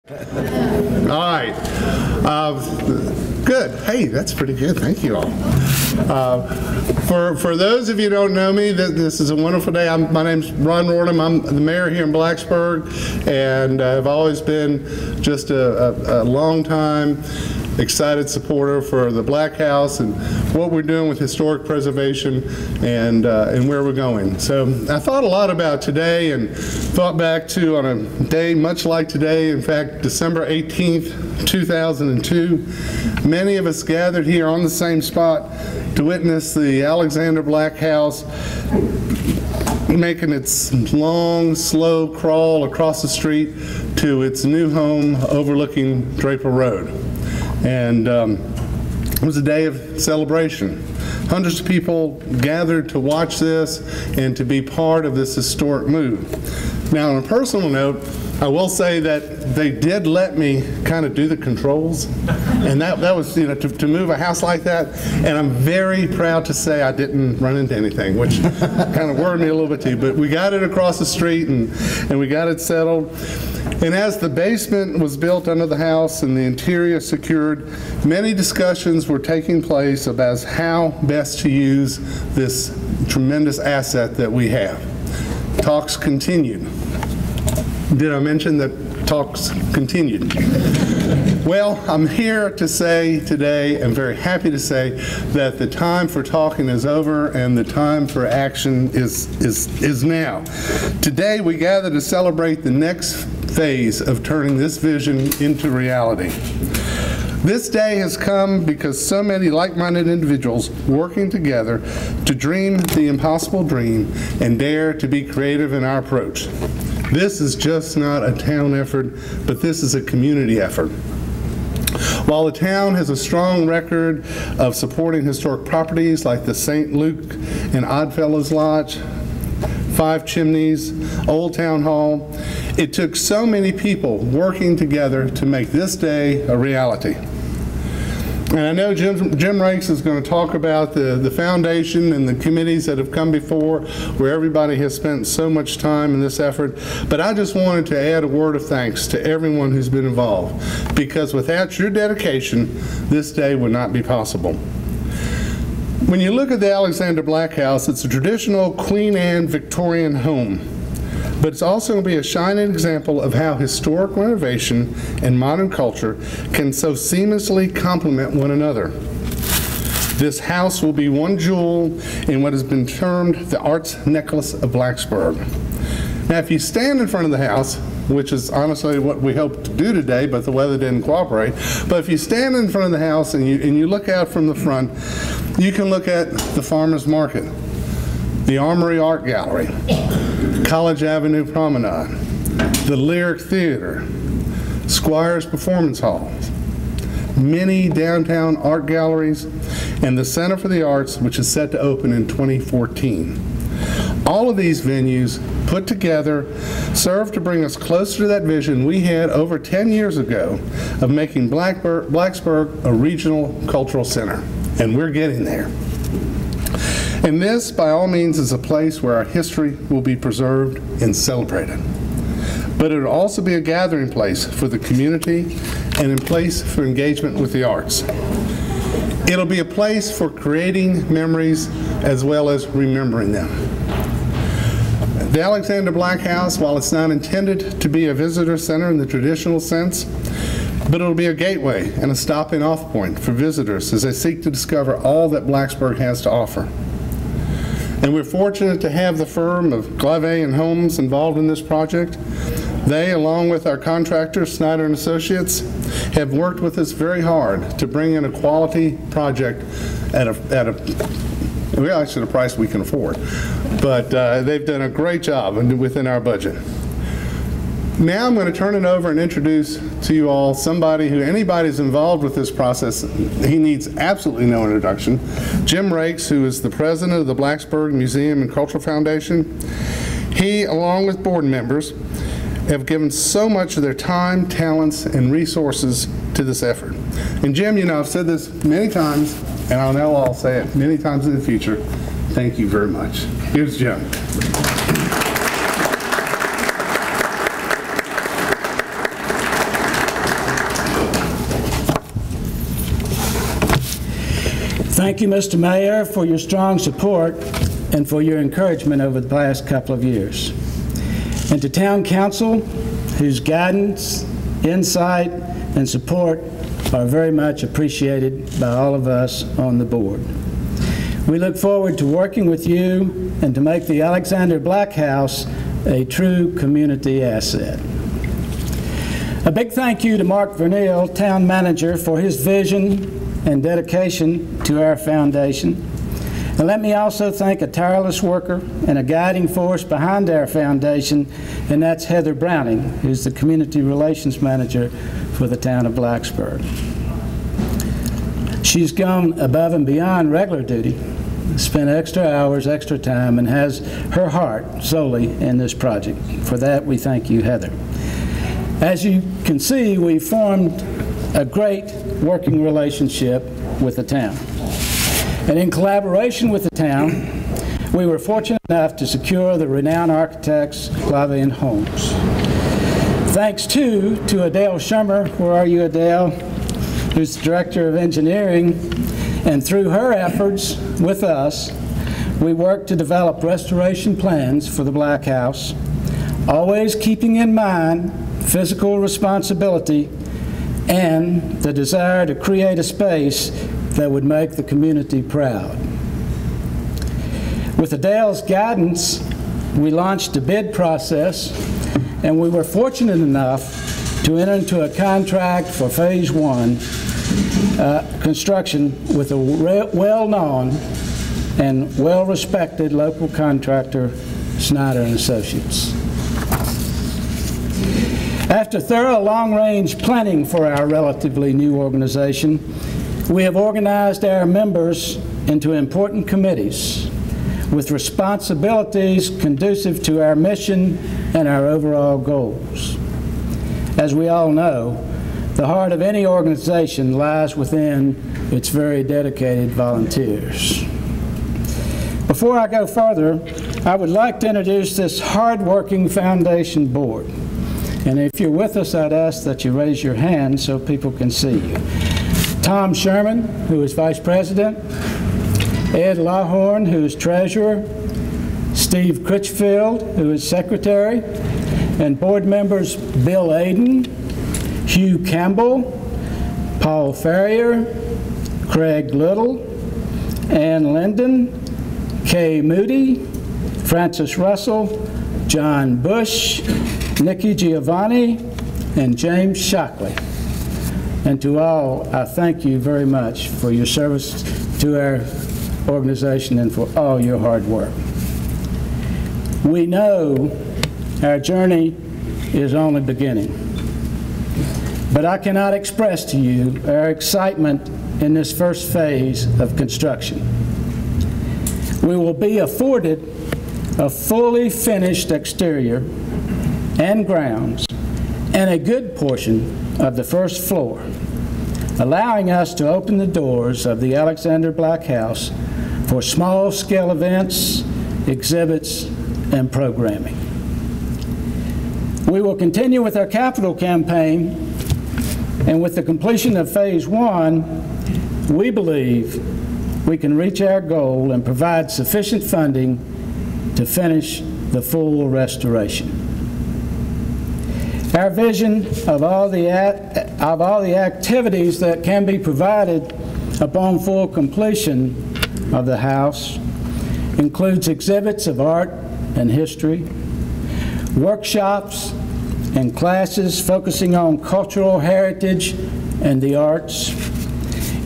All right. Good. Hey, that's pretty good. Thank you all. For those of you who don't know me, this is a wonderful day. My name's Ron Rordham. I'm the mayor here in Blacksburg, and I've always been just a long time excited supporter for the Black House and what we're doing with historic preservation and where we're going. So I thought a lot about today and thought back to on a day much like today, in fact, December 18th, 2002. Many of us gathered here on the same spot to witness the Alexander Black House making its long, slow crawl across the street to its new home overlooking Draper Road. And it was a day of celebration. Hundreds of people gathered to watch this and to be part of this historic move. Now, on a personal note, I will say that they did let me kind of do the controls, and that was, you know, to move a house like that, and I'm very proud to say I didn't run into anything, which kind of worried me a little bit too, but we got it across the street and we got it settled. And as the basement was built under the house and the interior secured, many discussions were taking place about how best to use this tremendous asset that we have. Talks continued. Did I mention that talks continued? Well, I'm here to say today, I'm very happy to say, that the time for talking is over and the time for action is now. Today we gather to celebrate the next phase of turning this vision into reality. This day has come because so many like-minded individuals working together to dream the impossible dream and dare to be creative in our approach. This is just not a town effort, but this is a community effort. While the town has a strong record of supporting historic properties like the St. Luke and Oddfellows Lodge, Five Chimneys, Old Town Hall, it took so many people working together to make this day a reality. And I know Jim Rakes is going to talk about the foundation and the committees that have come before, where everybody has spent so much time in this effort. But I just wanted to add a word of thanks to everyone who's been involved, because without your dedication, this day would not be possible. When you look at the Alexander Black House, it's a traditional Queen Anne Victorian home. But it's also going to be a shining example of how historic renovation and modern culture can so seamlessly complement one another. This house will be one jewel in what has been termed the arts necklace of Blacksburg. Now, if you stand in front of the house, which is honestly what we hoped to do today, but the weather didn't cooperate, but if you stand in front of the house and you look out from the front, you can look at the Farmers Market, the Armory Art Gallery, College Avenue Promenade, the Lyric Theater, Squires Performance Halls, many downtown art galleries, and the Center for the Arts, which is set to open in 2014. All of these venues put together serve to bring us closer to that vision we had over 10 years ago of making Blacksburg a regional cultural center, and we're getting there. And this, by all means, is a place where our history will be preserved and celebrated. But it will also be a gathering place for the community and a place for engagement with the arts. It'll be a place for creating memories as well as remembering them. The Alexander Black House, while it's not intended to be a visitor center in the traditional sense, but it'll be a gateway and a stopping off point for visitors as they seek to discover all that Blacksburg has to offer. And we're fortunate to have the firm of Glave & Holmes involved in this project. They, along with our contractor, Snyder & Associates, have worked with us very hard to bring in a quality project at a price we can afford. But they've done a great job within our budget. Now I'm going to turn it over and introduce to you all somebody who, anybody's involved with this process, he needs absolutely no introduction. Jim Rakes, who is the president of the Blacksburg Museum and Cultural Foundation. He, along with board members, have given so much of their time, talents, and resources to this effort. And Jim, you know, I've said this many times, and I know I'll say it many times in the future. Thank you very much. Here's Jim. Thank you, Mr. Mayor, for your strong support and for your encouragement over the past couple of years. And to Town Council, whose guidance, insight, and support are very much appreciated by all of us on the board. We look forward to working with you and to make the Alexander Black House a true community asset. A big thank you to Mark Vernil, Town Manager, for his vision and dedication to our foundation. And let me also thank a tireless worker and a guiding force behind our foundation, and that's Heather Browning, who's the Community Relations Manager for the Town of Blacksburg. She's gone above and beyond regular duty, spent extra hours, extra time, and has her heart solely in this project. For that, we thank you, Heather. As you can see, we formed a great working relationship with the town. And in collaboration with the town, we were fortunate enough to secure the renowned architects Clave and Holmes. Thanks to Adele Schirmer, where are you, Adele, who's the Director of Engineering, and through her efforts with us, we worked to develop restoration plans for the Black House, always keeping in mind physical responsibility and the desire to create a space that would make the community proud. With Adele's guidance, we launched a bid process, and we were fortunate enough to enter into a contract for Phase 1 construction with a well-known and well-respected local contractor, Snyder and Associates. After thorough long-range planning for our relatively new organization, we have organized our members into important committees with responsibilities conducive to our mission and our overall goals. As we all know, the heart of any organization lies within its very dedicated volunteers. Before I go further, I would like to introduce this hard-working foundation board. And if you're with us, I'd ask that you raise your hand so people can see you. Tom Sherman, who is Vice President, Ed Lawhorn, who is Treasurer, Steve Critchfield, who is Secretary, and board members Bill Aden, Hugh Campbell, Paul Ferrier, Craig Little, Ann Linden, Kay Moody, Francis Russell, John Bush, Nikki Giovanni, and James Shockley. And to all, I thank you very much for your service to our organization and for all your hard work. We know our journey is only beginning, but I cannot express to you our excitement in this first phase of construction. We will be afforded a fully finished exterior and grounds, and a good portion of the first floor, allowing us to open the doors of the Alexander Black House for small-scale events, exhibits, and programming. We will continue with our capital campaign, and with the completion of Phase 1, we believe we can reach our goal and provide sufficient funding to finish the full restoration. Our vision of all the activities that can be provided upon full completion of the house includes exhibits of art and history, workshops and classes focusing on cultural heritage and the arts,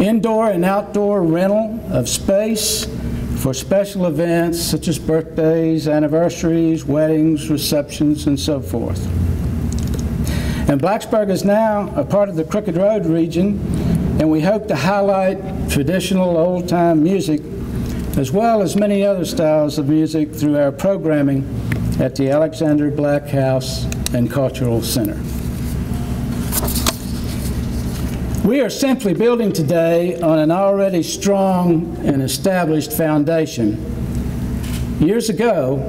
indoor and outdoor rental of space for special events such as birthdays, anniversaries, weddings, receptions, and so forth. And Blacksburg is now a part of the Crooked Road region, and we hope to highlight traditional old-time music as well as many other styles of music through our programming at the Alexander Black House and Cultural Center. We are simply building today on an already strong and established foundation. Years ago,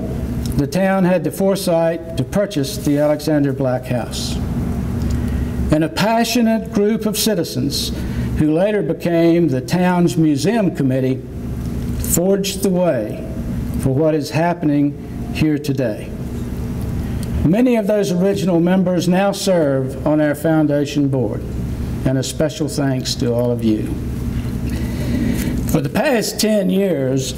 the town had the foresight to purchase the Alexander Black House. And a passionate group of citizens who later became the town's museum committee, forged the way for what is happening here today. Many of those original members now serve on our foundation board, and a special thanks to all of you. For the past 10 years,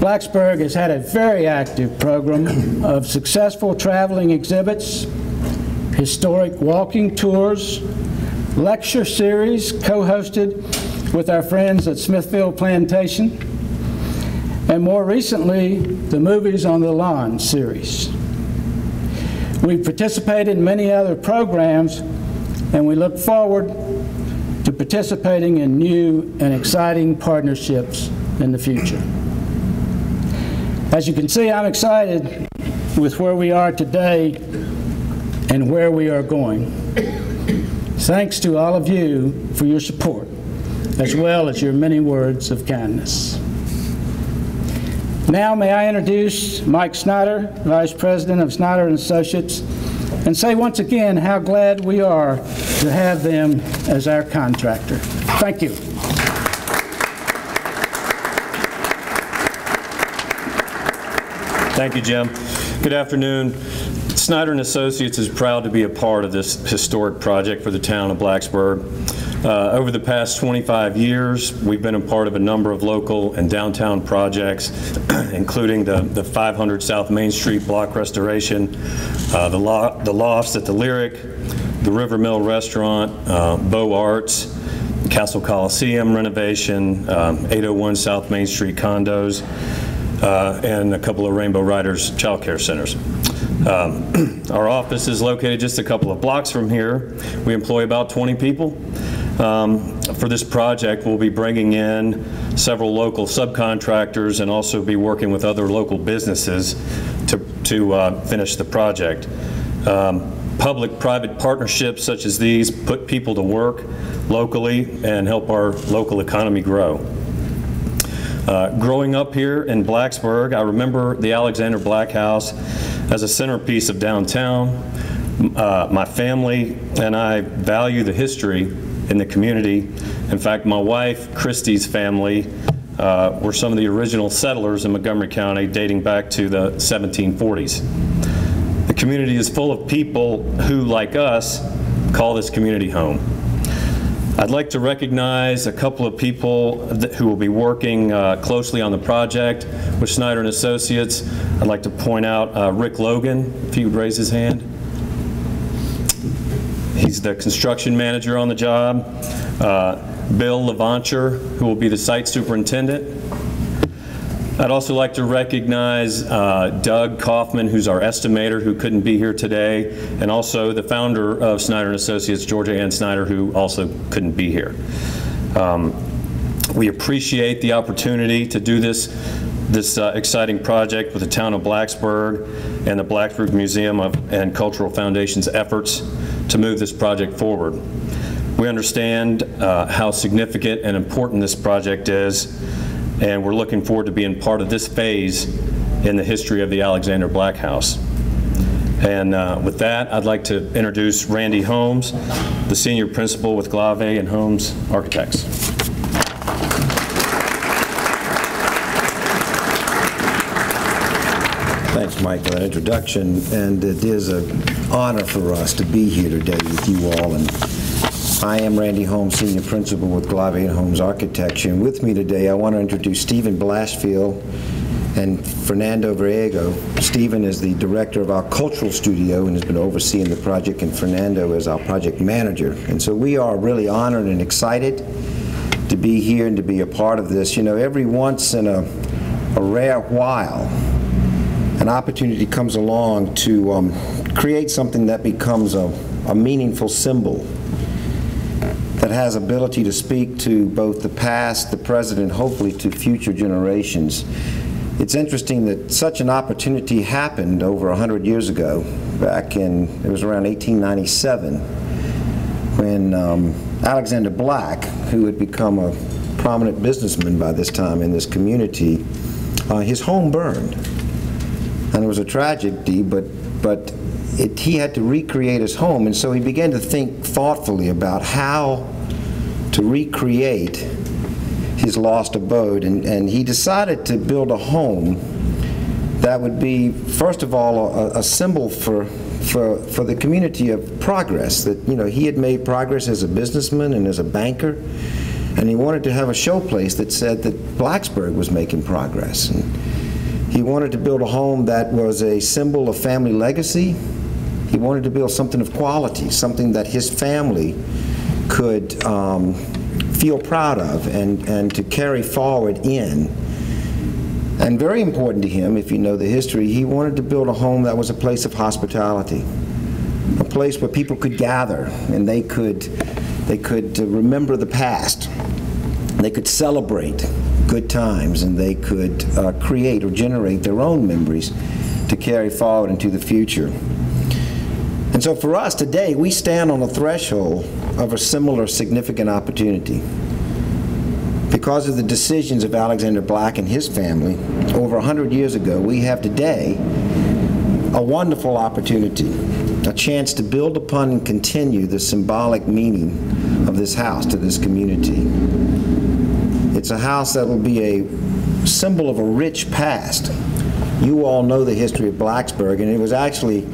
Blacksburg has had a very active program of successful traveling exhibits, historic walking tours, lecture series co-hosted with our friends at Smithfield Plantation, and more recently, the Movies on the Lawn series. We've participated in many other programs, and we look forward to participating in new and exciting partnerships in the future. As you can see, I'm excited with where we are today and where we are going. Thanks to all of you for your support, as well as your many words of kindness. Now may I introduce Mike Snyder, Vice President of Snyder & Associates, and say once again how glad we are to have them as our contractor. Thank you. Thank you, Jim. Good afternoon. Snyder & Associates is proud to be a part of this historic project for the town of Blacksburg. Over the past 25 years, we've been a part of a number of local and downtown projects, including the 500 South Main Street block restoration, the lofts at the Lyric, the River Mill Restaurant, Beau Arts, Castle Coliseum renovation, 801 South Main Street condos, and a couple of Rainbow Riders child care centers. Our office is located just a couple of blocks from here. We employ about 20 people. For this project, we'll be bringing in several local subcontractors and also be working with other local businesses to finish the project. Public-private partnerships such as these put people to work locally and help our local economy grow. Growing up here in Blacksburg, I remember the Alexander Black House as a centerpiece of downtown. My family and I value the history in the community. In fact, my wife, Christy's family, were some of the original settlers in Montgomery County dating back to the 1740s. The community is full of people who, like us, call this community home. I'd like to recognize a couple of people who will be working closely on the project with Snyder & Associates. I'd like to point out Rick Logan, if he would raise his hand. He's the construction manager on the job. Bill Levancher, who will be the site superintendent. I'd also like to recognize Doug Kaufman, who's our estimator, who couldn't be here today, and also the founder of Snyder & Associates, Georgia Ann Snyder, who also couldn't be here. We appreciate the opportunity to do this exciting project with the town of Blacksburg and the Blacksburg Museum and Cultural Foundation's efforts to move this project forward. We understand how significant and important this project is, and we're looking forward to being part of this phase in the history of the Alexander Black House. And with that, I'd like to introduce Randy Holmes, the senior principal with Glave and Holmes Architects. Thanks, Mike, for that introduction, and it is an honor for us to be here today with you all. And I am Randy Holmes, Senior Principal with Glave and Holmes Architecture, and with me today I want to introduce Stephen Blashfield and Fernando Variego. Stephen is the director of our cultural studio and has been overseeing the project, and Fernando is our project manager. And so we are really honored and excited to be here and to be a part of this. You know, every once in a rare while, an opportunity comes along to create something that becomes a meaningful symbol that has ability to speak to both the past, the present, and hopefully to future generations. It's interesting that such an opportunity happened over 100 years ago, back in, it was around 1897, when Alexander Black, who had become a prominent businessman by this time in this community, his home burned. And it was a tragedy, but he had to recreate his home, and so he began to think thoughtfully about how to recreate his lost abode, and he decided to build a home that would be, first of all, a symbol for the community of progress. That, you know, he had made progress as a businessman and as a banker, and he wanted to have a showplace that said that Blacksburg was making progress. And he wanted to build a home that was a symbol of family legacy. He wanted to build something of quality, something that his family could feel proud of and to carry forward in. And very important to him, if you know the history, he wanted to build a home that was a place of hospitality, a place where people could gather and they could remember the past, they could celebrate good times, and they could create or generate their own memories to carry forward into the future. And so for us today, we stand on the threshold of a similar significant opportunity. Because of the decisions of Alexander Black and his family over 100 years ago, we have today a wonderful opportunity, a chance to build upon and continue the symbolic meaning of this house to this community. It's a house that will be a symbol of a rich past. You all know the history of Blacksburg, and it was actually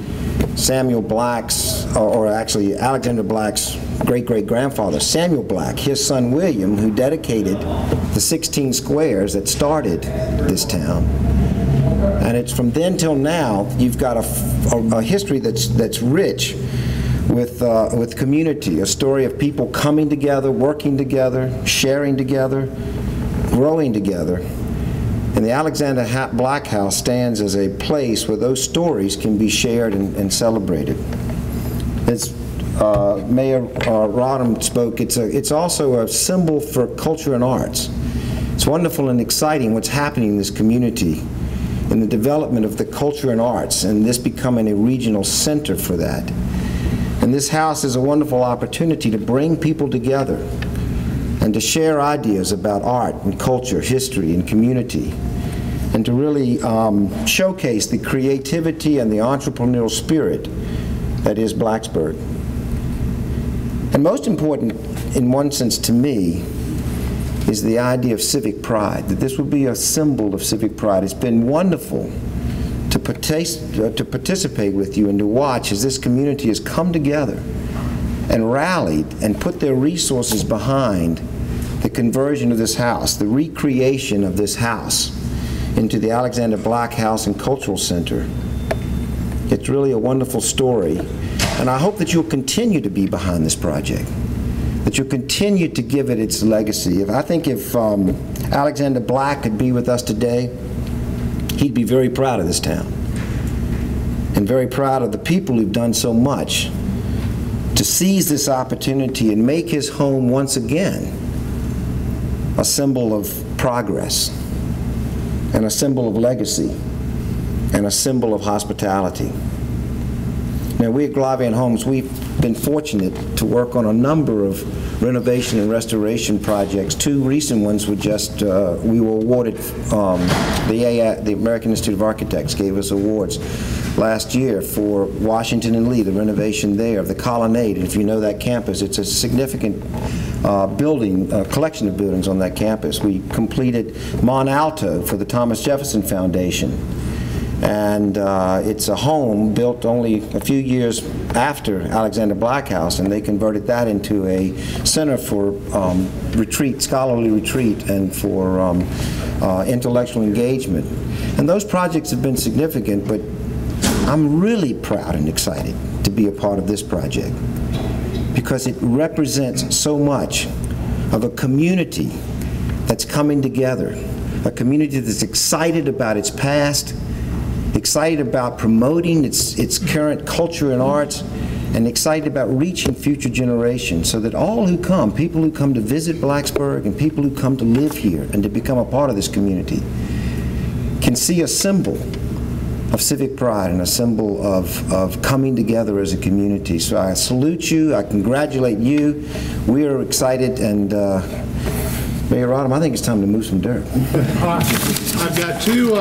Samuel Black's, or actually Alexander Black's great-great-grandfather, Samuel Black, his son William, who dedicated the 16 squares that started this town. And it's from then till now, you've got a history that's rich with community, a story of people coming together, working together, sharing together, growing together. And the Alexander Black House stands as a place where those stories can be shared and celebrated. As Mayor Rodham spoke, it's also a symbol for culture and arts. It's wonderful and exciting what's happening in this community in the development of the culture and arts, and this becoming a regional center for that. And this house is a wonderful opportunity to bring people together and to share ideas about art and culture, history and community, and to really showcase the creativity and the entrepreneurial spirit that is Blacksburg. And most important, in one sense to me, is the idea of civic pride, that this would be a symbol of civic pride. It's been wonderful to participate with you and to watch as this community has come together and rallied and put their resources behind the conversion of this house, the recreation of this house into the Alexander Black House and Cultural Center. It's really a wonderful story, and I hope that you'll continue to be behind this project, that you'll continue to give it its legacy. I think if Alexander Black could be with us today, he'd be very proud of this town and very proud of the people who've done so much to seize this opportunity and make his home once again a symbol of progress and a symbol of legacy and a symbol of hospitality. Now, we at Glavian Homes, we've been fortunate to work on a number of renovation and restoration projects. Two recent ones were just, we were awarded, the American Institute of Architects gave us awards last year for Washington and Lee, the renovation there of the Colonnade. And if you know that campus, it's a significant building, collection of buildings on that campus. We completed Mont Alto for the Thomas Jefferson Foundation. And it's a home built only a few years after Alexander Black House, and they converted that into a center for retreat, scholarly retreat, and for intellectual engagement. And those projects have been significant, but I'm really proud and excited to be a part of this project because it represents so much of a community that's coming together, a community that's excited about its past, excited about promoting its current culture and arts, and excited about reaching future generations so that all who come, people who come to visit Blacksburg and people who come to live here and to become a part of this community, can see a symbol of civic pride and a symbol of coming together as a community. So I salute you, I congratulate you. We are excited, and Mayor Rodham, I think it's time to move some dirt. I've got two